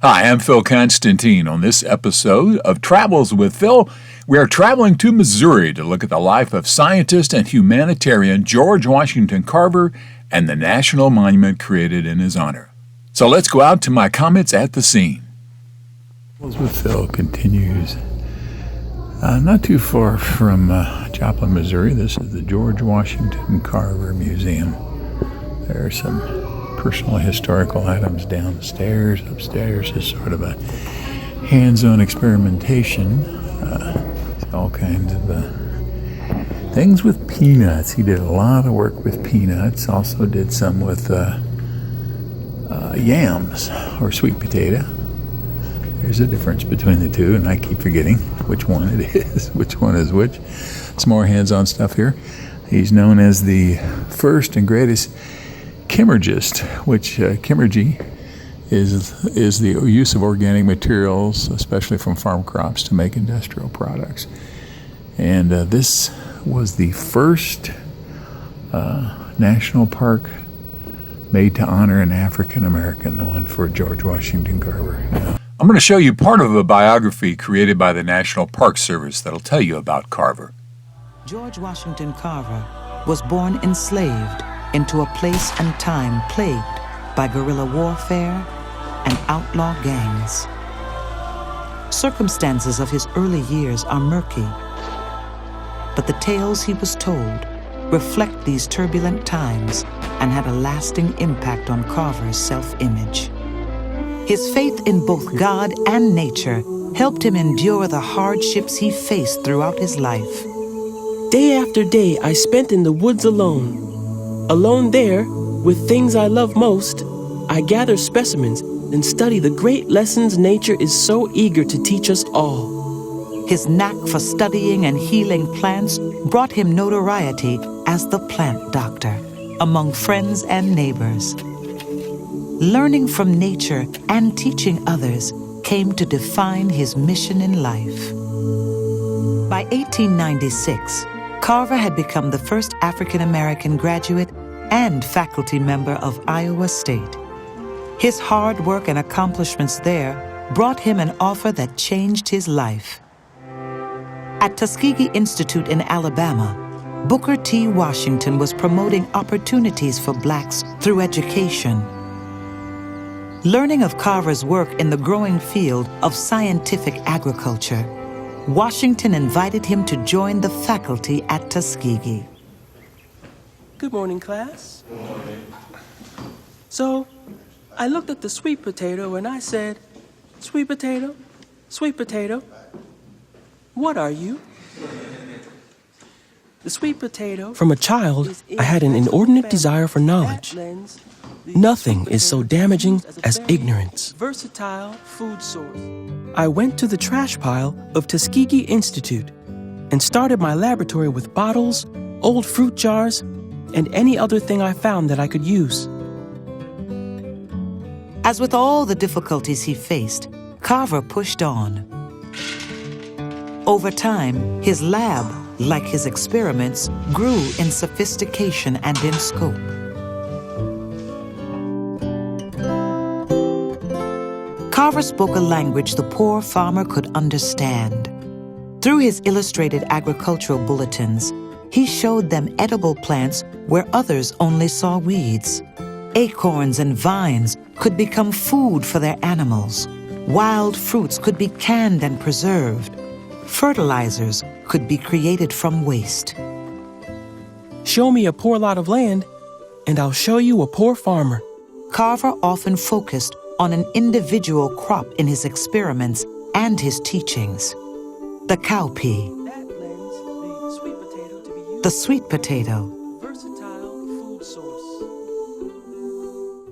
Hi, I'm Phil Constantine. On this episode of Travels with Phil, we are traveling to Missouri to look at the life of scientist and humanitarian George Washington Carver and the national monument created in his honor. So let's go out to my comments at the scene. Travels with Phil continues not too far from Joplin, Missouri. This is the George Washington Carver Museum. There are some personal historical items downstairs. Upstairs is sort of a hands-on experimentation. All kinds of things with peanuts. He did a lot of work with peanuts. Also did some with yams or sweet potato. There's a difference between the two, and I keep forgetting which one it is, which one is which. Some more hands-on stuff here. He's known as the first and greatest chemurgist, which chemurgy is the use of organic materials, especially from farm crops, to make industrial products. And this was the first national park made to honor an African American, the one for George Washington Carver. Now, I'm going to show you part of a biography created by the National Park Service that'll tell you about Carver. George Washington Carver was born enslaved into a place and time plagued by guerrilla warfare and outlaw gangs. Circumstances of his early years are murky, but the tales he was told reflect these turbulent times and had a lasting impact on Carver's self-image. His faith in both God and nature helped him endure the hardships he faced throughout his life. Day after day, I spent in the woods alone. Alone there, with things I love most, I gather specimens and study the great lessons nature is so eager to teach us all. His knack for studying and healing plants brought him notoriety as the plant doctor among friends and neighbors. Learning from nature and teaching others came to define his mission in life. By 1896, Carver had become the first African-American graduate and faculty member of Iowa State. His hard work and accomplishments there brought him an offer that changed his life. At Tuskegee Institute in Alabama, Booker T. Washington was promoting opportunities for blacks through education. Learning of Carver's work in the growing field of scientific agriculture, Washington invited him to join the faculty at Tuskegee. Good morning, class. So, I looked at the sweet potato and I said, sweet potato, what are you? The sweet potato. From a child, I had an inordinate desire for knowledge. Nothing is so damaging as ignorance. Versatile food source. I went to the trash pile of Tuskegee Institute and started my laboratory with bottles, old fruit jars, and any other thing I found that I could use. As with all the difficulties he faced, Carver pushed on. Over time, his lab, like his experiments, grew in sophistication and in scope. Carver spoke a language the poor farmer could understand. Through his illustrated agricultural bulletins, he showed them edible plants where others only saw weeds. Acorns and vines could become food for their animals. Wild fruits could be canned and preserved. Fertilizers could be created from waste. Show me a poor lot of land, and I'll show you a poor farmer. Carver often focused on an individual crop in his experiments and his teachings. The cowpea, the sweet potato,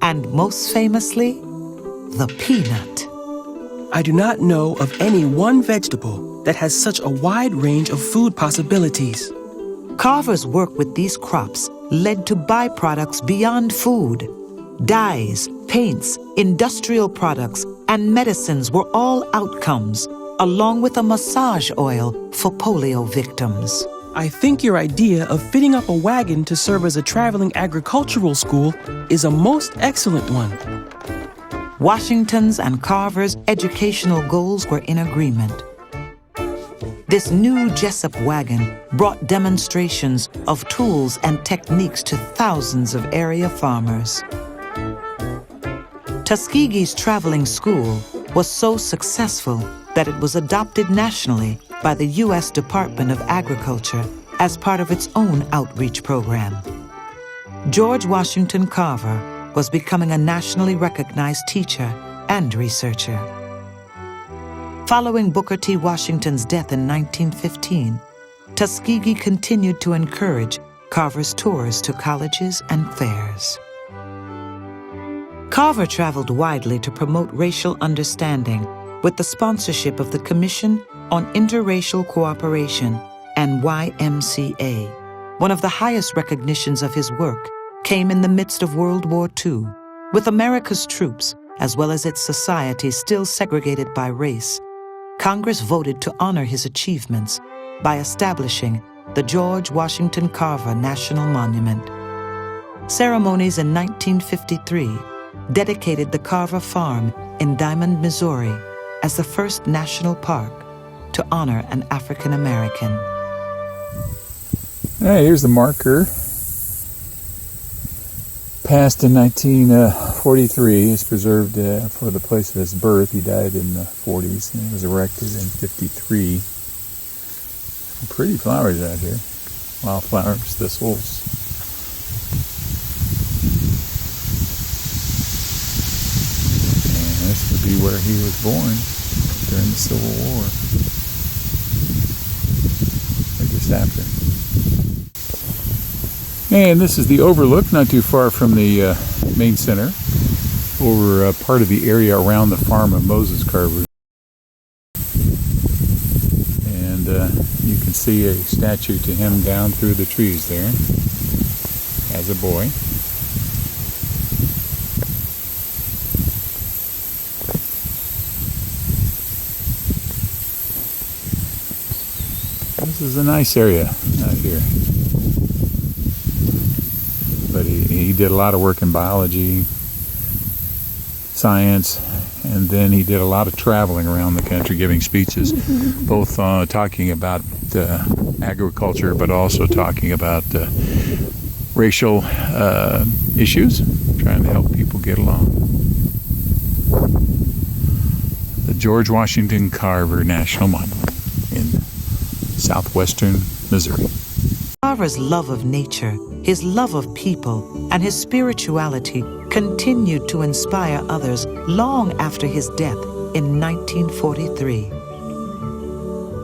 and most famously, the peanut. I do not know of any one vegetable that has such a wide range of food possibilities. Carver's work with these crops led to byproducts beyond food. Dyes, paints, industrial products, and medicines were all outcomes, along with a massage oil for polio victims. I think your idea of fitting up a wagon to serve as a traveling agricultural school is a most excellent one. Washington's and Carver's educational goals were in agreement. This new Jessup wagon brought demonstrations of tools and techniques to thousands of area farmers. Tuskegee's traveling school was so successful that it was adopted nationally by the U.S. Department of Agriculture as part of its own outreach program. George Washington Carver was becoming a nationally recognized teacher and researcher. Following Booker T. Washington's death in 1915, Tuskegee continued to encourage Carver's tours to colleges and fairs. Carver traveled widely to promote racial understanding with the sponsorship of the Commission on Interracial Cooperation and YMCA. One of the highest recognitions of his work came in the midst of World War II, with America's troops, as well as its society still segregated by race. Congress voted to honor his achievements by establishing the George Washington Carver National Monument. Ceremonies in 1953 dedicated the Carver Farm in Diamond, Missouri, as the first national park to honor an African American. Hey, here's the marker. Passed in 1943, is preserved for the place of his birth. He died in the 40s, and it was erected in 53. Pretty flowers out here. Wildflowers, thistles. And this would be where he was born during the Civil War. Or just after. And this is the overlook, not too far from the main center, over part of the area around the farm of Moses Carver. And you can see a statue to him down through the trees there, as a boy. This is a nice area out here. But he did a lot of work in biology, science, and then he did a lot of traveling around the country giving speeches, both talking about agriculture, but also talking about racial issues, trying to help people get along. The George Washington Carver National Monument in southwestern Missouri. Carver's love of nature, his love of people, and his spirituality continued to inspire others long after his death in 1943.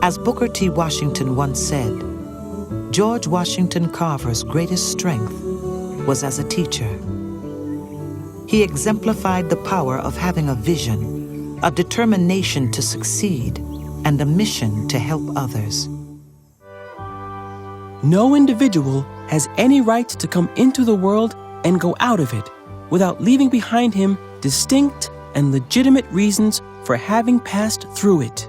As Booker T. Washington once said, George Washington Carver's greatest strength was as a teacher. He exemplified the power of having a vision, a determination to succeed, and a mission to help others. No individual has any right to come into the world and go out of it without leaving behind him distinct and legitimate reasons for having passed through it.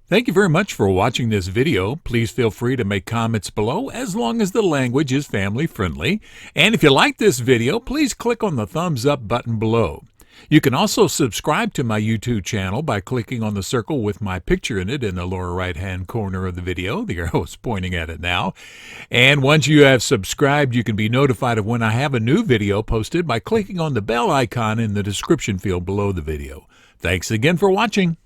Thank you very much for watching this video. Please feel free to make comments below as long as the language is family friendly. And if you like this video, please click on the thumbs up button below. You can also subscribe to my YouTube channel by clicking on the circle with my picture in it in the lower right-hand corner of the video. The arrow is pointing at it now. And once you have subscribed, you can be notified of when I have a new video posted by clicking on the bell icon in the description field below the video. Thanks again for watching.